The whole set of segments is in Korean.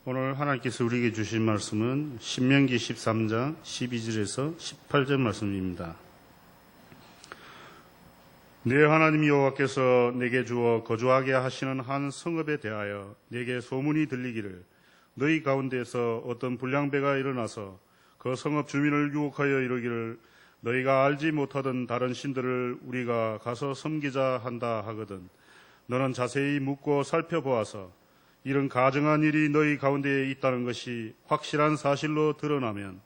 오늘 하나님께서 우리에게 주신 말씀은 신명기 13장 12절에서 18절 말씀입니다. 내 하나님 여호와께서 내게 주어 거주하게 하시는 한 성읍에 대하여 내게 소문이 들리기를 너희 가운데에서 어떤 불량배가 일어나서 그 성읍 주민을 유혹하여 이르기를 너희가 알지 못하던 다른 신들을 우리가 가서 섬기자 한다 하거든 너는 자세히 묻고 살펴보아서 이런 가증한 일이 너희 가운데에 있다는 것이 확실한 사실로 드러나면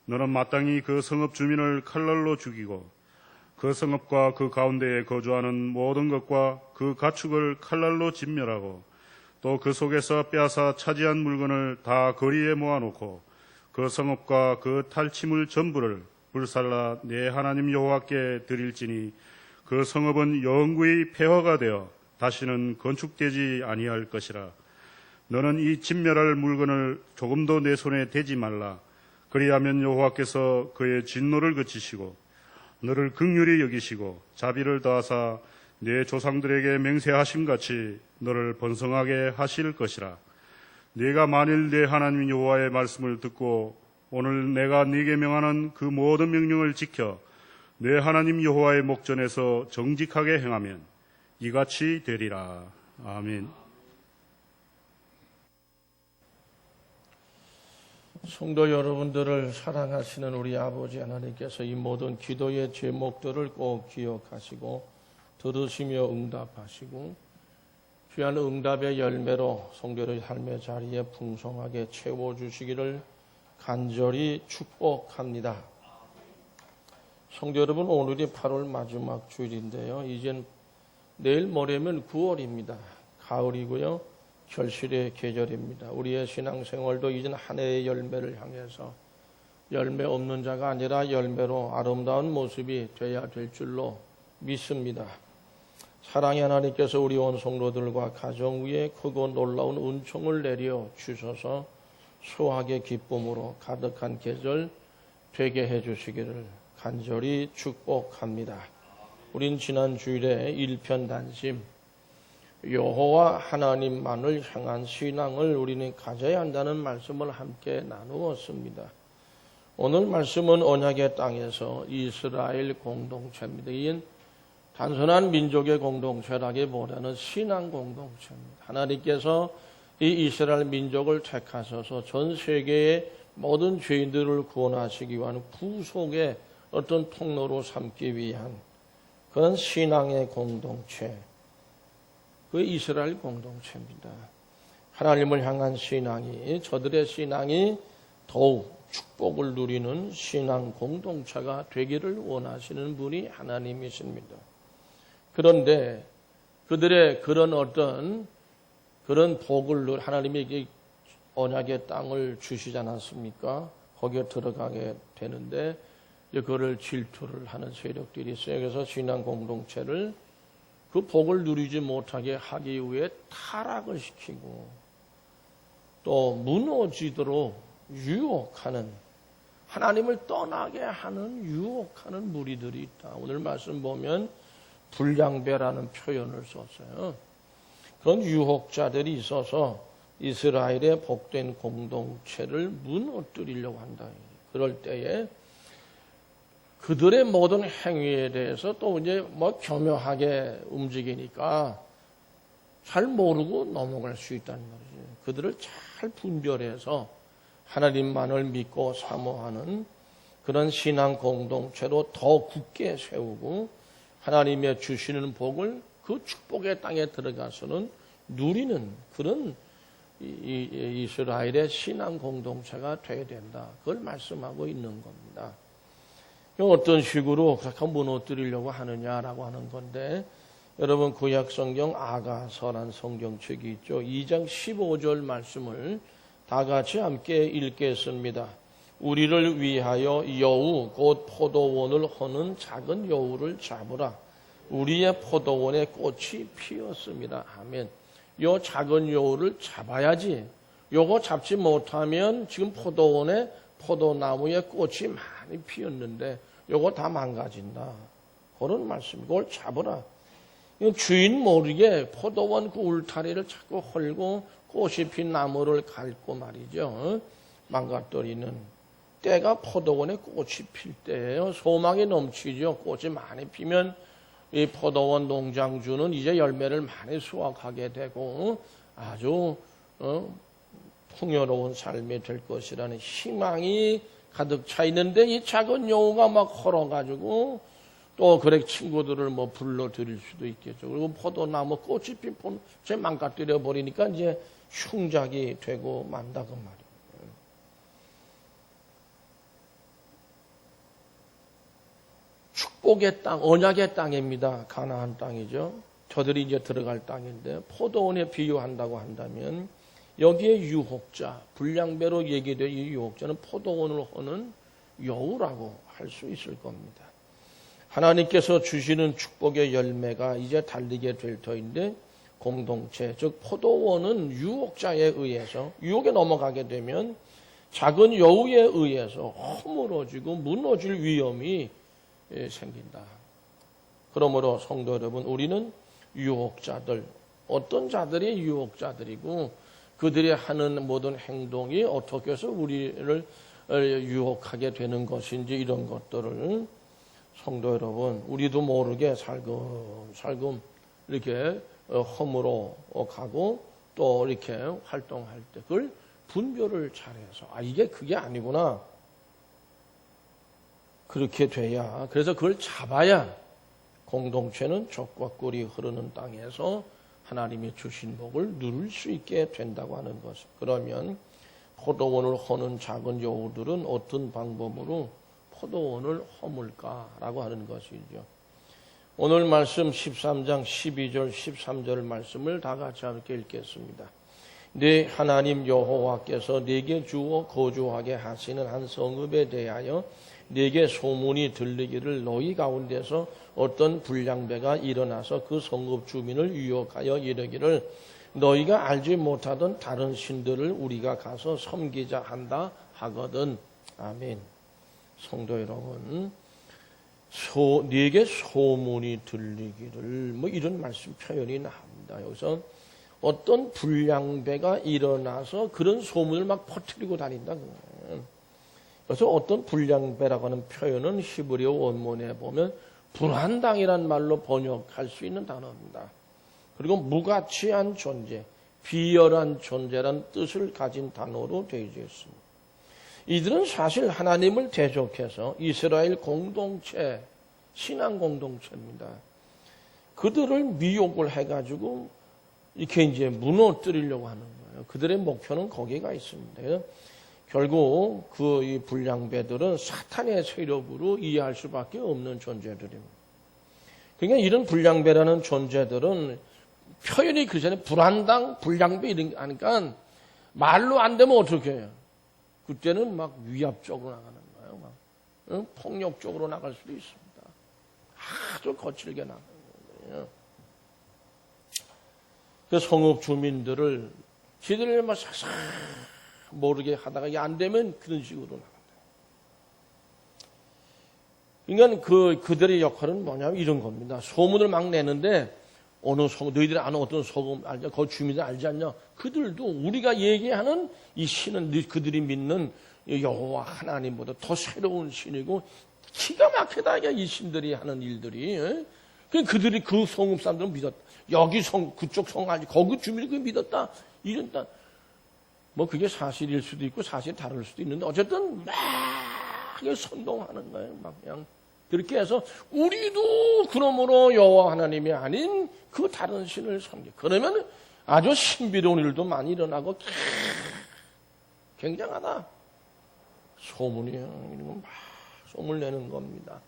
너는 마땅히 그 성읍 주민을 칼날로 죽이고 그 성읍과 그 가운데에 거주하는 모든 것과 그 가축을 칼날로 진멸하고 또 그 속에서 빼앗아 차지한 물건을 다 거리에 모아놓고 그 성읍과 그 탈취물 전부를 불살라 내 하나님 여호와께 드릴지니 그 성읍은 영구히 폐허가 되어 다시는 건축되지 아니할 것이라. 너는 이 진멸할 물건을 조금도 내 손에 대지 말라. 그리하면 여호와께서 그의 진노를 그치시고 너를 긍휼히 여기시고 자비를 더하사 내 조상들에게 맹세하신 같이 너를 번성하게 하실 것이라. 네가 만일 내 하나님 여호와의 말씀을 듣고 오늘 내가 네게 명하는 그 모든 명령을 지켜 내 하나님 여호와의 목전에서 정직하게 행하면 이같이 되리라. 아멘. 성도 여러분들을 사랑하시는 우리 아버지 하나님께서 이 모든 기도의 제목들을 꼭 기억하시고 들으시며 응답하시고 귀한 응답의 열매로 성도의 삶의 자리에 풍성하게 채워주시기를 간절히 축복합니다. 성도 여러분, 오늘이 8월 마지막 주일인데요. 이젠 내일 모레면 9월입니다. 가을이고요. 결실의 계절입니다. 우리의 신앙생활도 이젠 한 해의 열매를 향해서 열매 없는 자가 아니라 열매로 아름다운 모습이 되어야 될 줄로 믿습니다. 사랑의 하나님께서 우리 온 성도들과 가정 위에 크고 놀라운 은총을 내려 주셔서 수확의 기쁨으로 가득한 계절 되게 해주시기를 간절히 축복합니다. 우린 지난 주일에 일편단심 여호와 하나님만을 향한 신앙을 우리는 가져야 한다는 말씀을 함께 나누었습니다. 오늘 말씀은 언약의 땅에서 이스라엘 공동체입니다. 이는 단순한 민족의 공동체라기보다는 신앙 공동체입니다. 하나님께서 이 이스라엘 민족을 택하셔서 전 세계의 모든 죄인들을 구원하시기 위한 구속의 어떤 통로로 삼기 위한 그런 신앙의 공동체, 그 이스라엘 공동체입니다. 하나님을 향한 신앙이, 저들의 신앙이 더욱 축복을 누리는 신앙 공동체가 되기를 원하시는 분이 하나님이십니다. 그런데 그들의 그런 복을 하나님이 언약의 땅을 주시지 않았습니까? 거기에 들어가게 되는데 그거를 질투를 하는 세력들이 있어요. 그래서 신앙 공동체를 그 복을 누리지 못하게 하기 위해 타락을 시키고 또 무너지도록 유혹하는, 하나님을 떠나게 하는 유혹하는 무리들이 있다. 오늘 말씀 보면 불량배라는 표현을 썼어요. 그런 유혹자들이 있어서 이스라엘의 복된 공동체를 무너뜨리려고 한다. 그럴 때에 그들의 모든 행위에 대해서 또 이제 교묘하게 움직이니까 잘 모르고 넘어갈 수 있다는 말이죠. 그들을 잘 분별해서 하나님만을 믿고 사모하는 그런 신앙 공동체로 더 굳게 세우고 하나님의 주시는 복을 그 축복의 땅에 들어가서는 누리는 그런 이스라엘의 신앙 공동체가 되어야 된다. 그걸 말씀하고 있는 겁니다. 어떤 식으로 그렇게 무너뜨리려고 하느냐라고 하는 건데, 여러분 구약성경 아가서란 성경책이 있죠. 2장 15절 말씀을 다 같이 함께 읽겠습니다. 우리를 위하여 여우 곧 포도원을 허는 작은 여우를 잡으라. 우리의 포도원에 꽃이 피었습니다. 아멘. 요 작은 여우를 잡아야지. 요거 잡지 못하면 지금 포도원에 포도나무에 꽃이 많이 피었는데 요거 다 망가진다. 그런 말씀이고, 그걸 잡으라. 주인 모르게 포도원 그 울타리를 자꾸 헐고 꽃이 핀 나무를 갉고 말이죠. 망가뜨리는 때가 포도원에 꽃이 필 때예요. 소망이 넘치죠. 꽃이 많이 피면 이 포도원 농장주는 이제 열매를 많이 수확하게 되고 아주 풍요로운 삶이 될 것이라는 희망이 가득 차 있는데 이 작은 여우가 막 헐어가지고 또 그래 친구들을 뭐 불러들일 수도 있겠죠. 그리고 포도나무 꽃이 핀 포도에 망가뜨려 버리니까 이제 흉작이 되고 만다 그 말이에요. 축복의 땅, 언약의 땅입니다. 가나안 땅이죠. 저들이 이제 들어갈 땅인데 포도원에 비유한다고 한다면 여기에 유혹자, 불량배로 얘기된 이 유혹자는 포도원을 허는 여우라고 할 수 있을 겁니다. 하나님께서 주시는 축복의 열매가 이제 달리게 될 터인데 공동체, 즉 포도원은 유혹자에 의해서 유혹에 넘어가게 되면 작은 여우에 의해서 허물어지고 무너질 위험이 생긴다. 그러므로 성도 여러분, 우리는 유혹자들, 어떤 자들이 유혹자들이고 그들이 하는 모든 행동이 어떻게 해서 우리를 유혹하게 되는 것인지 이런 것들을 성도 여러분, 우리도 모르게 살금 이렇게 허물어 가고 또 이렇게 활동할 때 그걸 분별을 잘해서 이게 그게 아니구나. 그렇게 돼야, 그래서 그걸 잡아야 공동체는 젖과 꿀이 흐르는 땅에서 하나님이 주신 복을 누릴 수 있게 된다고 하는 것을. 그러면 포도원을 허는 작은 여우들은 어떤 방법으로 포도원을 허물까라고 하는 것이죠. 오늘 말씀 13장 12절 13절 말씀을 다 같이 함께 읽겠습니다. 네 하나님 여호와께서 네게 주어 거주하게 하시는 한 성읍에 대하여 네게 소문이 들리기를 너희 가운데서 어떤 불량배가 일어나서 그 성읍 주민을 유혹하여 이르기를 너희가 알지 못하던 다른 신들을 우리가 가서 섬기자 한다 하거든. 아멘. 성도 여러분, 네게 소문이 들리기를 뭐 이런 말씀 표현이 나옵니다. 여기서 어떤 불량배가 일어나서 그런 소문을 막 퍼뜨리고 다닌다. 그래서 어떤 불량배라고 하는 표현은 히브리어 원문에 보면 불한당이란 말로 번역할 수 있는 단어입니다. 그리고 무가치한 존재, 비열한 존재란 뜻을 가진 단어로 되어 있습니다. 이들은 사실 하나님을 대적해서 이스라엘 공동체, 신앙 공동체입니다. 그들을 미혹을 해가지고 이렇게 이제 무너뜨리려고 하는 거예요. 그들의 목표는 거기가 있습니다. 결국 이 불량배들은 사탄의 세력으로 이해할 수밖에 없는 존재들입니다. 그러니까 이런 불량배라는 존재들은 표현이 그전에 불한당, 불량배 이런 게 아니까 말로 안 되면 어떻게 해요? 그때는 막 위압적으로 나가는 거예요. 막 폭력적으로 나갈 수도 있습니다. 아주 거칠게 나가는 거예요. 그 성읍 주민들을 지들을 막 싹싹 모르게 하다가 이게 안 되면 그런 식으로 나간다. 그러니까 그들의 역할은 뭐냐면 이런 겁니다. 소문을 막 내는데 어느 소문, 너희들이 아는 어떤 소문 알냐? 그 주민들 알지 않냐? 그들도 우리가 얘기하는 이 신은 그들이 믿는 여호와 하나님보다 더 새로운 신이고 기가 막히다. 이 신들이 하는 일들이. 그들이 그 성읍 사람들은 믿었다. 여기 그쪽 성 아니 거기 주민이 그 믿었다. 이런다. 뭐 그게 사실일 수도 있고 사실 다를 수도 있는데 어쨌든 막 선동하는 거예요. 막 그냥 그렇게 해서 우리도 그러므로 여호와 하나님이 아닌 그 다른 신을 섬겨. 그러면 아주 신비로운 일도 많이 일어나고 굉장하다. 소문이요. 이런 건 막 소문을 내는 겁니다.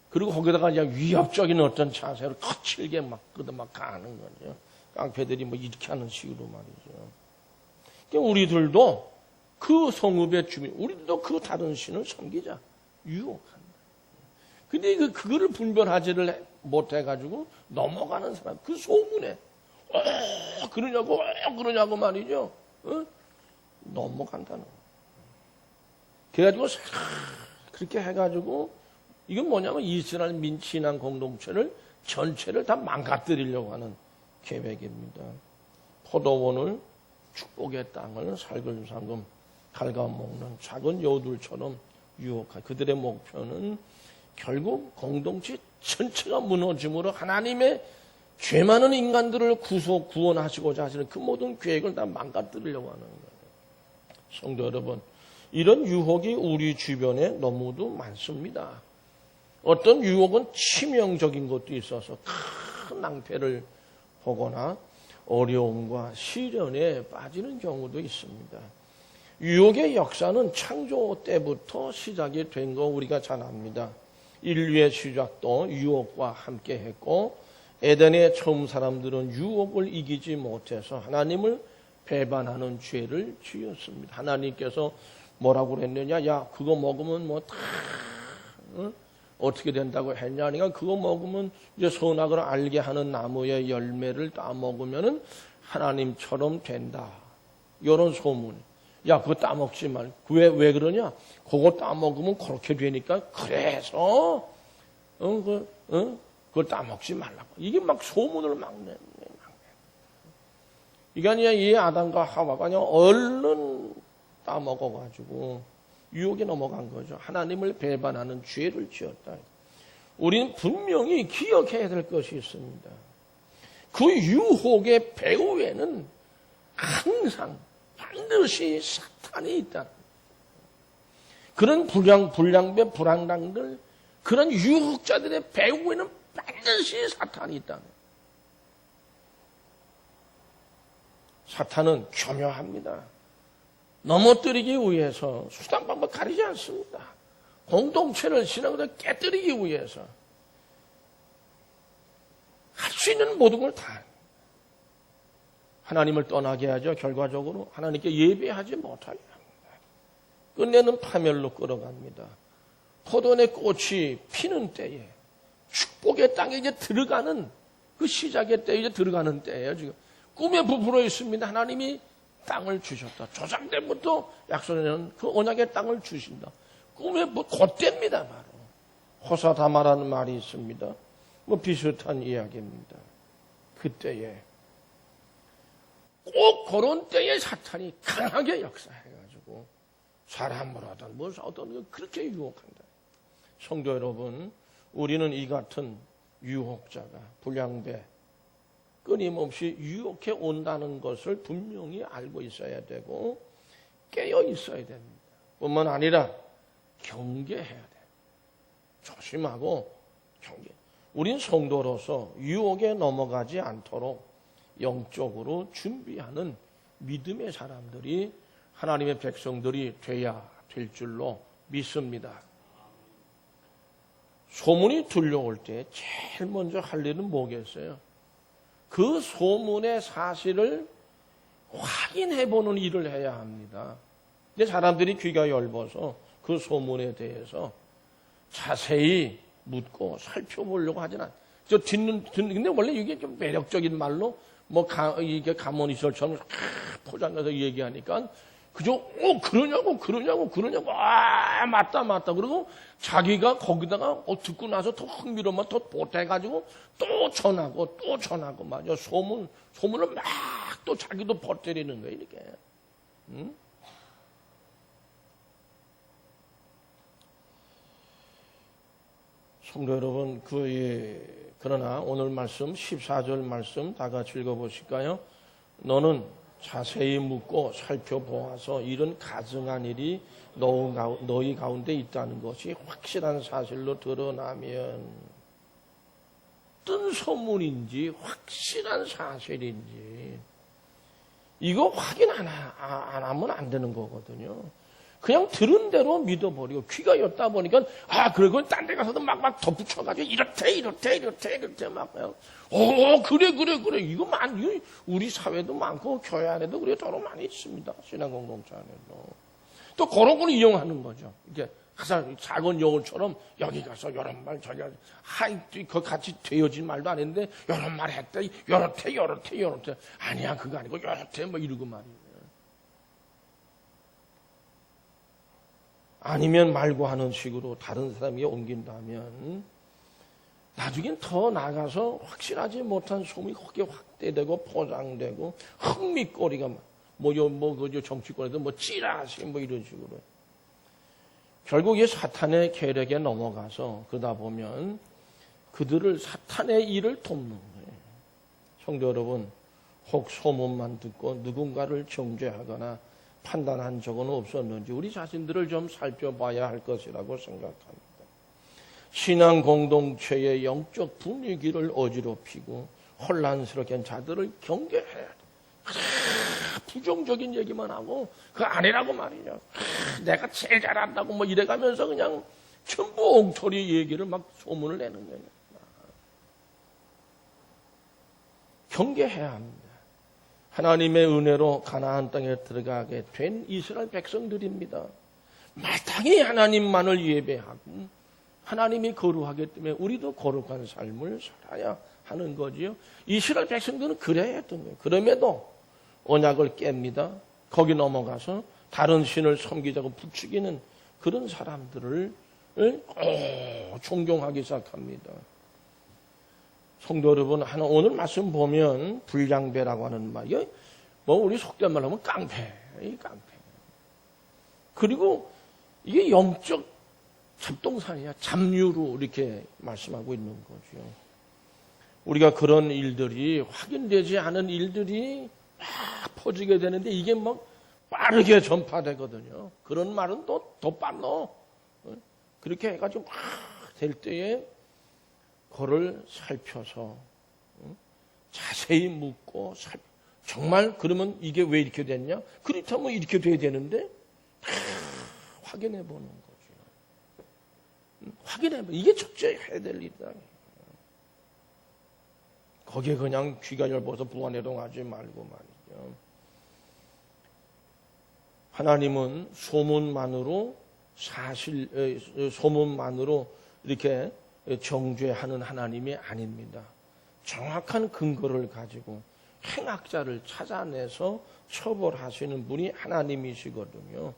그리고 거기다가 그냥 위협적인 어떤 자세로 거칠게 막 가는 거죠. 깡패들이 뭐 이렇게 하는 식으로 말이죠. 그러니까 우리들도 그 성읍의 주민, 우리도 그 다른 신을 섬기자. 유혹한다. 근데 그거를 분별하지를 못해가지고 넘어가는 사람, 그 소문에, 그러냐고 말이죠. 넘어간다는. 그래가지고, 그렇게 해가지고, 이건 뭐냐면 이스라엘 민신앙 공동체를 전체를 다 망가뜨리려고 하는 계획입니다. 포도원을 축복의 땅을 살금살금 갉아먹는 작은 여우들처럼 유혹한 그들의 목표는 결국 공동체 전체가 무너짐으로 하나님의 죄 많은 인간들을 구원하시고자 하시는 그 모든 계획을 다 망가뜨리려고 하는 거예요. 성도 여러분, 이런 유혹이 우리 주변에 너무도 많습니다. 어떤 유혹은 치명적인 것도 있어서 큰 낭패를 보거나 어려움과 시련에 빠지는 경우도 있습니다. 유혹의 역사는 창조 때부터 시작이 된 거 우리가 잘 압니다. 인류의 시작도 유혹과 함께 했고 에덴의 처음 사람들은 유혹을 이기지 못해서 하나님을 배반하는 죄를 지었습니다. 하나님께서 뭐라고 그랬느냐? 야, 그거 먹으면 뭐 다 어떻게 된다고 했냐? 그러니까 그거 먹으면 이제 선악을 알게 하는 나무의 열매를 따먹으면은 하나님처럼 된다. 이런 소문. 야, 그거 따먹지 말. 왜 그러냐? 그거 따먹으면 그렇게 되니까 그래서 그걸 따먹지 말라고. 이게 막 소문을 막 내. 이게 아니라 이 아담과 하와가 그냥 얼른 따먹어가지고 유혹에 넘어간 거죠. 하나님을 배반하는 죄를 지었다. 우리는 분명히 기억해야 될 것이 있습니다. 그 유혹의 배후에는 항상 반드시 사탄이 있다. 그런 불량배, 불안당들, 그런 유혹자들의 배후에는 반드시 사탄이 있다. 사탄은 교묘합니다. 넘어뜨리기 위해서 수단 방법 가리지 않습니다. 공동체를 신앙으로 깨뜨리기 위해서 할 수 있는 모든 걸 다 하나님을 떠나게 하죠. 결과적으로 하나님께 예배하지 못하게 합니다. 끝내는 파멸로 끌어갑니다. 포도원의 꽃이 피는 때에 축복의 땅에 이제 들어가는 그 시작의 때에 이제 들어가는 때예요. 지금 꿈에 부풀어 있습니다. 하나님이 땅을 주셨다. 조상 때부터 약속하는 그 언약의 땅을 주신다. 꿈에 그때입니다. 바로 호사다마라는 말이 있습니다. 비슷한 이야기입니다. 그때에 꼭 그런 때에 사탄이 강하게 역사해가지고 사람을 하든 무엇을 하든 그렇게 유혹한다. 성도 여러분, 우리는 이 같은 유혹자가 불량배 끊임없이 유혹해 온다는 것을 분명히 알고 있어야 되고 깨어 있어야 됩니다. 뿐만 아니라 경계해야 돼. 조심하고 경계. 우린 성도로서 유혹에 넘어가지 않도록 영적으로 준비하는 믿음의 사람들이 하나님의 백성들이 돼야 될 줄로 믿습니다. 소문이 들려올 때 제일 먼저 할 일은 뭐겠어요? 그 소문의 사실을 확인해보는 일을 해야 합니다. 근데 사람들이 귀가 얇아서 그 소문에 대해서 자세히 묻고 살펴보려고 하진 않아요. 근데 원래 이게 좀 매력적인 말로 이게 가모니설처럼 포장해서 얘기하니까 그저 그러냐고 맞다 그러고 자기가 거기다가 듣고 나서 더 흥미로우면 더 보태가지고 또 전하고 말이야. 소문을 막 또 자기도 버티는 거예요. 이렇게. 응? 성도 여러분, 그러나 오늘 말씀 14절 말씀 다 같이 읽어보실까요? 너는 자세히 묻고 살펴보아서 이런 가증한 일이 너희 가운데 있다는 것이 확실한 사실로 드러나면 어떤 소문인지 확실한 사실인지 이거 확인 안 하면 안 되는 거거든요. 그냥 들은 대로 믿어버리고 귀가 였다 보니까 그리고 딴 데 가서도 막 덧붙여가지고 이렇대 막 그래 이거 많이 우리 사회도 많고 교회 안에도 그래 더러 많이 있습니다. 신앙 공동체 안에도 또 그런 걸 이용하는 거죠. 이제 가서 작은 여울처럼 여기 가서 이런 말 저기 그 같이 되어진 말도 안 했는데 이런 말 했대 요렇대 아니야 그거 아니고 요렇대 뭐 이러고 말이에요. 아니면 말고 하는 식으로 다른 사람에게 옮긴다면 나중엔 더 나가서 확실하지 못한 소문이 크게 확대되고 포장되고 흥미거리가 그 정치권에도 찌라시 이런 식으로. 결국 이 사탄의 계략에 넘어가서 그러다 보면 그들을 사탄의 일을 돕는 거예요. 성도 여러분, 혹 소문만 듣고 누군가를 정죄하거나 판단한 적은 없었는지 우리 자신들을 좀 살펴봐야 할 것이라고 생각합니다. 신앙 공동체의 영적 분위기를 어지럽히고 혼란스럽게 한 자들을 경계해야 돼. 부정적인 얘기만 하고 그거 아니라고 말이죠. 내가 제일 잘한다고 이래가면서 그냥 전부 엉터리 얘기를 막 소문을 내는 거예요. 경계해야 합니다. 하나님의 은혜로 가나안 땅에 들어가게 된 이스라엘 백성들입니다. 마땅히 하나님만을 예배하고 하나님이 거룩하기 때문에 우리도 거룩한 삶을 살아야 하는 거지요. 이스라엘 백성들은 그래야 했던 거예요. 그럼에도 언약을 깹니다. 거기 넘어가서 다른 신을 섬기자고 부추기는 그런 사람들을 존경하기 시작합니다. 성도 여러분, 오늘 말씀 보면 불량배라고 하는 말, 우리 속된 말로 하면 깡패. 그리고 이게 영적 잡동사니야. 잡류로 이렇게 말씀하고 있는 거죠. 우리가 그런 일들이 확인되지 않은 일들이 막 퍼지게 되는데 이게 빠르게 전파되거든요. 그런 말은 또 더 빨라. 그렇게 해가지고 막 될 때에 그를 살펴서 자세히 묻고 정말 그러면 이게 왜 이렇게 됐냐? 그렇다면 이렇게 돼야 되는데 확인해 보는 거죠. 확인해 보. 이게 첫째 해야 될 일이다. 거기에 그냥 귀가 열버서 부안해동하지 말고 말이죠. 하나님은 소문만으로 이렇게 정죄하는 하나님이 아닙니다. 정확한 근거를 가지고 행악자를 찾아내서 처벌하시는 분이 하나님이시거든요.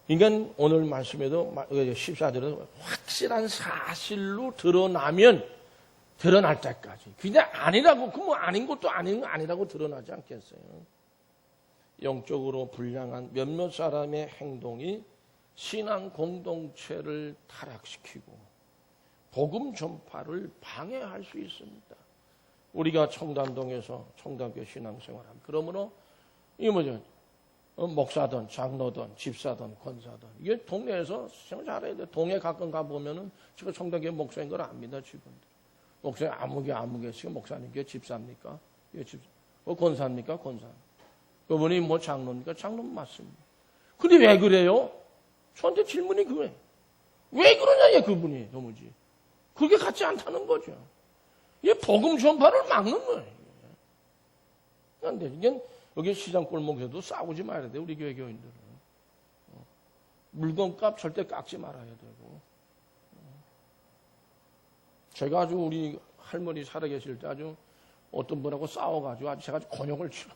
그러니까 오늘 말씀에도 14절에도 확실한 사실로 드러날 때까지. 근데 아니라고, 그럼 아닌 것도 아니라고 드러나지 않겠어요. 영적으로 불량한 몇몇 사람의 행동이 신앙 공동체를 타락시키고 복음 전파를 방해할 수 있습니다. 우리가 청담동에서 청담교회 신앙생활합니다. 그러므로 이게 뭐죠? 목사든 장로든 집사든 권사든 이게 동네에서 생각 잘해야 돼. 동네 가끔 가보면은 제가 청담교회 목사인 걸 압니다. 직원들. 목사님 아무개 지금 목사님께 집사입니까? 예, 집사. 권사입니까? 권사. 그분이 장로입니까? 장로 맞습니다. 근데 왜 그래요? 저한테 질문이 그거예요. 왜 그러냐, 그분이 도무지. 그게 같지 않다는 거죠. 이게 복음 전파를 막는 거예요. 그런데 이게 여기 시장 골목에도 싸우지 말아야 돼, 우리 교회 교인들은. 물건값 절대 깎지 말아야 되고. 제가 아주 우리 할머니 살아계실 때 아주 어떤 분하고 싸워가지고 아주 제가 곤욕을 치러.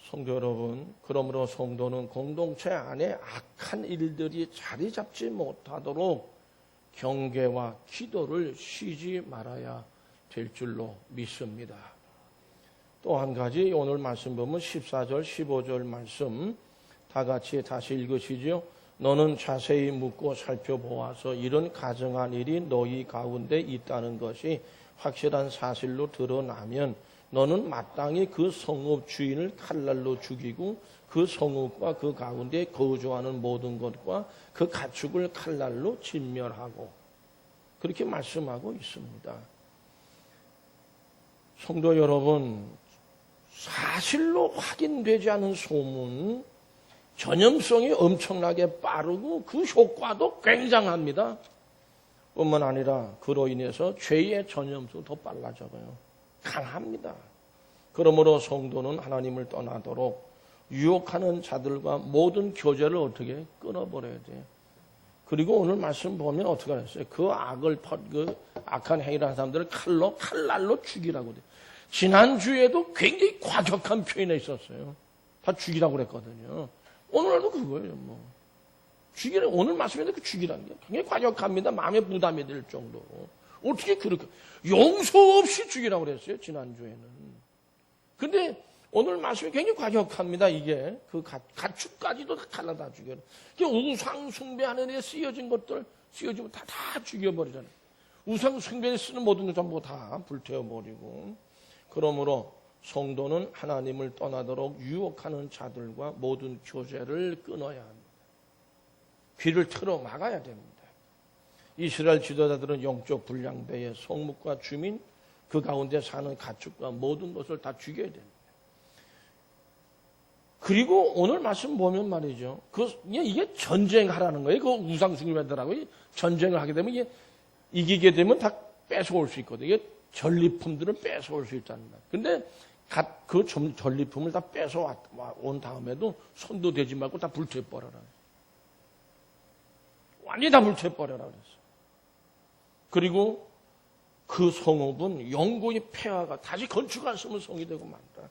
성도 여러분, 그러므로 성도는 공동체 안에 악한 일들이 자리 잡지 못하도록 경계와 기도를 쉬지 말아야 될 줄로 믿습니다. 또 한 가지 오늘 말씀 보면 14절, 15절 말씀 다 같이 다시 읽으시죠. 너는 자세히 묻고 살펴보아서 이런 가증한 일이 너희 가운데 있다는 것이 확실한 사실로 드러나면 너는 마땅히 그 성읍 주인을 칼날로 죽이고 그 성읍과 그 가운데 거주하는 모든 것과 그 가축을 칼날로 진멸하고 그렇게 말씀하고 있습니다. 성도 여러분, 사실로 확인되지 않은 소문, 전염성이 엄청나게 빠르고 그 효과도 굉장합니다. 뿐만 아니라 그로 인해서 죄의 전염성도 더 빨라져요. 강합니다. 그러므로 성도는 하나님을 떠나도록 유혹하는 자들과 모든 교제를 어떻게 끊어버려야 돼요. 그리고 오늘 말씀 보면 어떻게 하셨어요? 그 악한 행위를 하는 사람들을 칼날로 죽이라고 돼요. 지난주에도 굉장히 과격한 표현이 있었어요. 다 죽이라고 그랬거든요. 오늘도 그거예요, 죽이라, 오늘 말씀에도 그 죽이라는 게 굉장히 과격합니다. 마음에 부담이 될 정도로. 어떻게 그렇게 용서 없이 죽이라고 그랬어요, 지난주에는. 근데 오늘 말씀이 굉장히 과격합니다. 이게 그 가축까지도 다 갈라다 죽여요. 우상 숭배하는 데 쓰여진 것들 쓰여지면 다 죽여버리잖아요. 우상 숭배에 쓰는 모든 것 전부 다 불태워버리고. 그러므로 성도는 하나님을 떠나도록 유혹하는 자들과 모든 교제를 끊어야 합니다. 귀를 틀어 막아야 됩니다. 이스라엘 지도자들은 영적 불량배의 성묵과 주민, 그 가운데 사는 가축과 모든 것을 다 죽여야 됩니다. 그리고 오늘 말씀 보면 말이죠. 이게 전쟁하라는 거예요. 그 우상숭배들하고 전쟁을 하게 되면 이게 이기게 되면 다 뺏어올 수 있거든요. 이게 전리품들은 뺏어올 수 있다는 거예요. 근데 그 전리품을 다 뺏어온 다음에도 손도 대지 말고 다 불태워버려라. 완전히 다 불태워버려라 그랬어. 그리고 그 성읍은 영구히 폐하가 다시 건축할 수 없는 성이 되고 말다.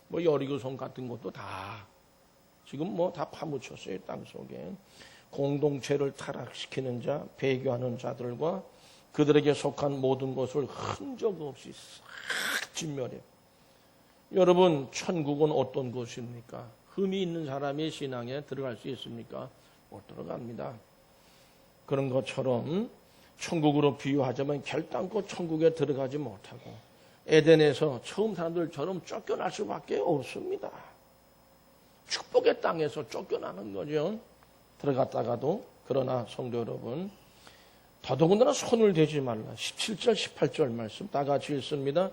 뭐 여리고성 같은 것도 다 지금 뭐 다 파묻혔어요. 땅 속에. 공동체를 타락시키는 자, 배교하는 자들과 그들에게 속한 모든 것을 흔적 없이 싹 진멸해요. 여러분, 천국은 어떤 곳입니까? 흠이 있는 사람이 신앙에 들어갈 수 있습니까? 못 들어갑니다. 그런 것처럼 천국으로 비유하자면 결단코 천국에 들어가지 못하고 에덴에서 처음 사람들처럼 쫓겨날 수밖에 없습니다. 축복의 땅에서 쫓겨나는 거죠. 들어갔다가도. 그러나 성도 여러분, 더더군다나 손을 대지 말라. 17절 18절 말씀 다 같이 읽습니다.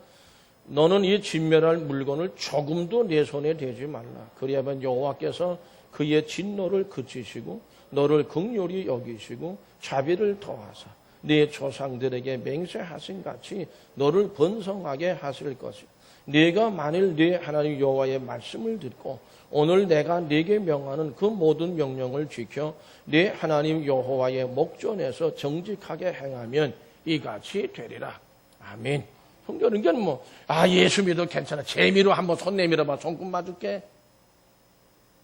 너는 이 진멸할 물건을 조금도 내 손에 대지 말라. 그리하면 여호와께서 그의 진노를 그치시고 너를 긍휼히 여기시고 자비를 더하사 네 조상들에게 맹세하신 같이 너를 번성하게 하실 것이다. 네가 만일 네 하나님 여호와의 말씀을 듣고 오늘 내가 네게 명하는 그 모든 명령을 지켜 네 하나님 여호와의 목전에서 정직하게 행하면 이같이 되리라. 아멘. 성경은 이게 예수 믿어도 괜찮아. 재미로 한번 손 내밀어봐. 손금 봐줄게.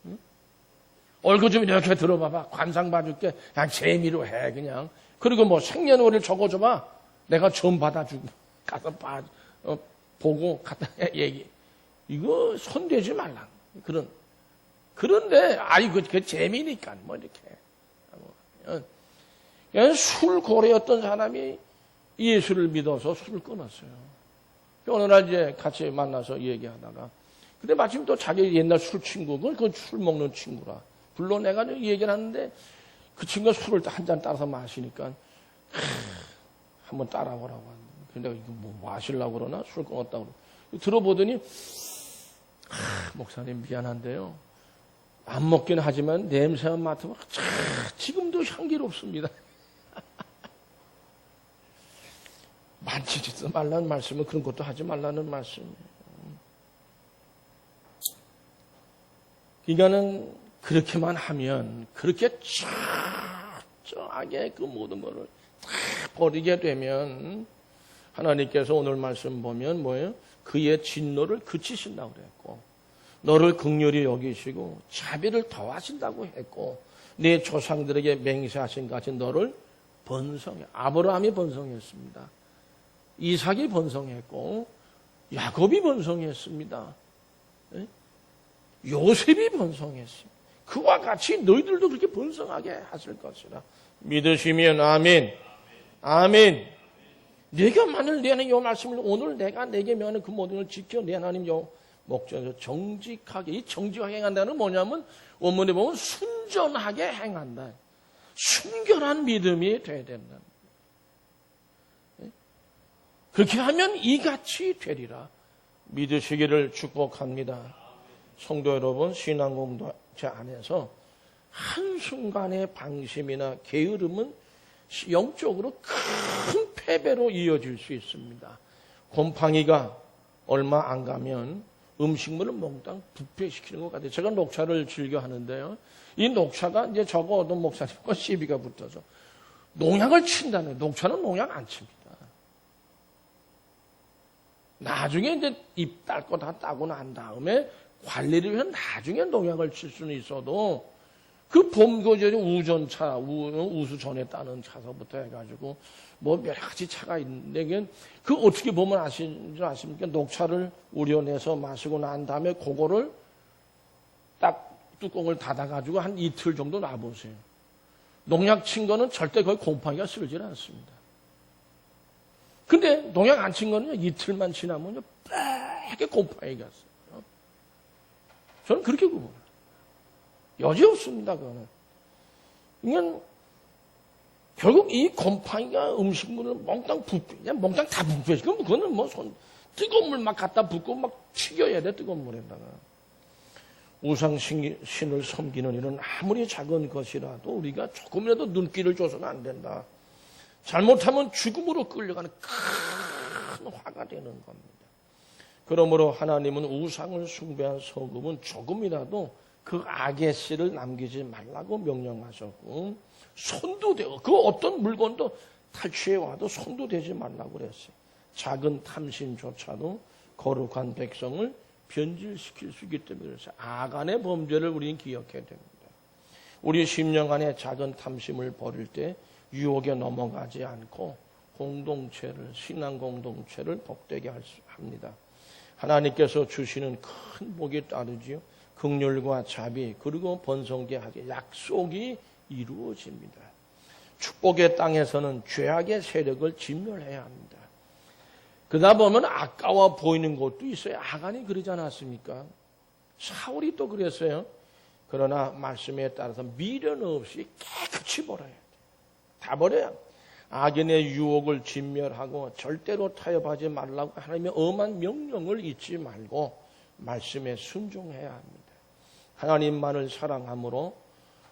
응? 얼굴 좀 이렇게 들어봐봐. 관상 봐줄게. 그냥 재미로 해, 그냥. 그리고 생년월일 적어줘봐. 내가 좀 받아주고, 가서 보고, 갖다 얘기. 이거 손대지 말라. 그런데, 그 재미니까, 이렇게. 그냥 술고래였던 사람이 예수를 믿어서 술을 끊었어요. 어느 날 이제 같이 만나서 얘기하다가, 근데 마침 또 자기 옛날 술 친구, 그 술 먹는 친구라. 불러내가지고 얘기를 하는데, 그 친구가 술을 한 잔 따라서 마시니까, 한번 따라보라고 하는데, 근데 이거 마시려고 그러나? 술 끊었다고 그러고. 들어보더니, 목사님 미안한데요. 안 먹긴 하지만 냄새만 맡으면 지금도 향기롭습니다. 만지지 말라는 말씀은 그런 것도 하지 말라는 말씀이에요. 그러니까는 그렇게만 하면 그렇게 철저하게 그 모든 것을 다 버리게 되면 하나님께서 오늘 말씀 보면 뭐예요? 그의 진노를 그치신다고 그랬고 너를 긍휼히 여기시고 자비를 더하신다고 했고 네 조상들에게 맹세하신 같이 너를 번성해. 아브라함이 번성했습니다. 이삭이 번성했고 야곱이 번성했습니다. 요셉이 번성했습니다. 그와 같이 너희들도 그렇게 번성하게 하실 것이라 믿으시면 아멘. 아멘. 내가 만일 내 하나님 요 말씀을 오늘 내가 내게 명하는 그 모든 걸 지켜 내 하나님 요 목전에서 정직하게, 이 정직하게 행한다는 뭐냐면 원문에 보면 순전하게 행한다. 순결한 믿음이 돼야 된다. 그렇게 하면 이같이 되리라. 믿으시기를 축복합니다. 성도 여러분, 신앙 공동체 안에서 한순간의 방심이나 게으름은 영적으로 큰 패배로 이어질 수 있습니다. 곰팡이가 얼마 안 가면 음식물을 몽땅 부패시키는 것 같아요. 제가 녹차를 즐겨 하는데요. 이 녹차가 이제 저거 어떤 목사님과 시비가 붙어서 농약을 친다는, 녹차는 농약 안 칩니다. 나중에 이제 잎 딸 거 다 따고 난 다음에 관리를 위해 나중에 농약을 칠 수는 있어도 그 봄거절이 우전차, 우수전에 따는 차서부터 해가지고 뭐 여러 가지 차가 있는데 그 어떻게 보면 아십니까? 녹차를 우려내서 마시고 난 다음에 그거를 딱 뚜껑을 닫아가지고 한 이틀 정도 놔보세요. 농약 친 거는 절대 거의 곰팡이가 쓸질 않습니다. 근데 농약 안 친 거는 이틀만 지나면요, 빨갛게 곰팡이가 써요. 저는 그렇게 구분해요. 여지 없습니다, 그거는. 그러니까 결국 이 곰팡이가 음식물을 몽땅 그냥 몽땅 다 붓게. 그럼 그거는 뭐 뜨거운 물 막 갖다 붓고 막 튀겨야 돼, 뜨거운 물에다가. 우상신을 섬기는 일은 아무리 작은 것이라도 우리가 조금이라도 눈길을 줘서는 안 된다. 잘못하면 죽음으로 끌려가는 큰 화가 되는 겁니다. 그러므로 하나님은 우상을 숭배한 소금은 조금이라도 그 악의 씨를 남기지 말라고 명령하셨고, 손도 대고 그 어떤 물건도 탈취해 와도 손도 대지 말라고 그랬어요. 작은 탐심조차도 거룩한 백성을 변질시킬 수 있기 때문에 그래서 아간의 범죄를 우리는 기억해야 됩니다. 우리 심령 안에 작은 탐심을 버릴 때 유혹에 넘어가지 않고 공동체를, 신앙 공동체를 복되게 합니다. 하나님께서 주시는 큰 복이 따르지요. 긍휼과 자비 그리고 번성케 하게 약속이 이루어집니다. 축복의 땅에서는 죄악의 세력을 진멸해야 합니다. 그러다 보면 아까워 보이는 것도 있어요. 아간이 그러지 않았습니까? 사울이 또 그랬어요. 그러나 말씀에 따라서 미련 없이 깨끗이 버려야 돼. 다 버려야 돼. 악인의 유혹을 진멸하고 절대로 타협하지 말라고 하나님의 엄한 명령을 잊지 말고 말씀에 순종해야 합니다. 하나님만을 사랑함으로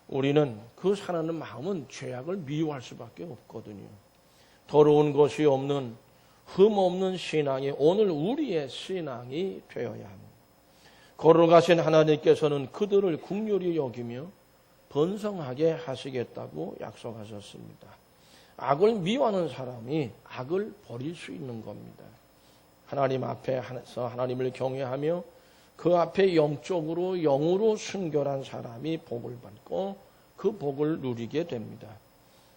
우리는 그 사랑하는 마음은 죄악을 미워할 수밖에 없거든요. 더러운 것이 없는 흠 없는 신앙이 오늘 우리의 신앙이 되어야 합니다. 거룩하신 하나님께서는 그들을 긍휼히 여기며 번성하게 하시겠다고 약속하셨습니다. 악을 미워하는 사람이 악을 버릴 수 있는 겁니다. 하나님 앞에서 하나님을 경외하며 그 앞에 영적으로 영으로 순결한 사람이 복을 받고 그 복을 누리게 됩니다.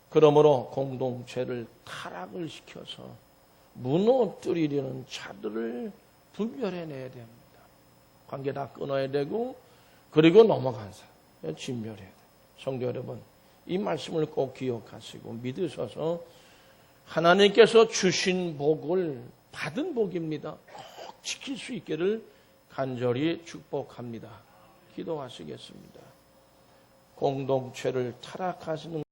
그러므로 공동체를 타락을 시켜서 무너뜨리려는 자들을 분별해내야 됩니다. 관계 다 끊어야 되고 그리고 넘어간 사람 진멸해야 돼요. 성도 여러분, 이 말씀을 꼭 기억하시고 믿으셔서 하나님께서 주신 복을 받은 복입니다. 꼭 지킬 수 있기를 간절히 축복합니다. 기도하시겠습니다. 공동체를 타락하시는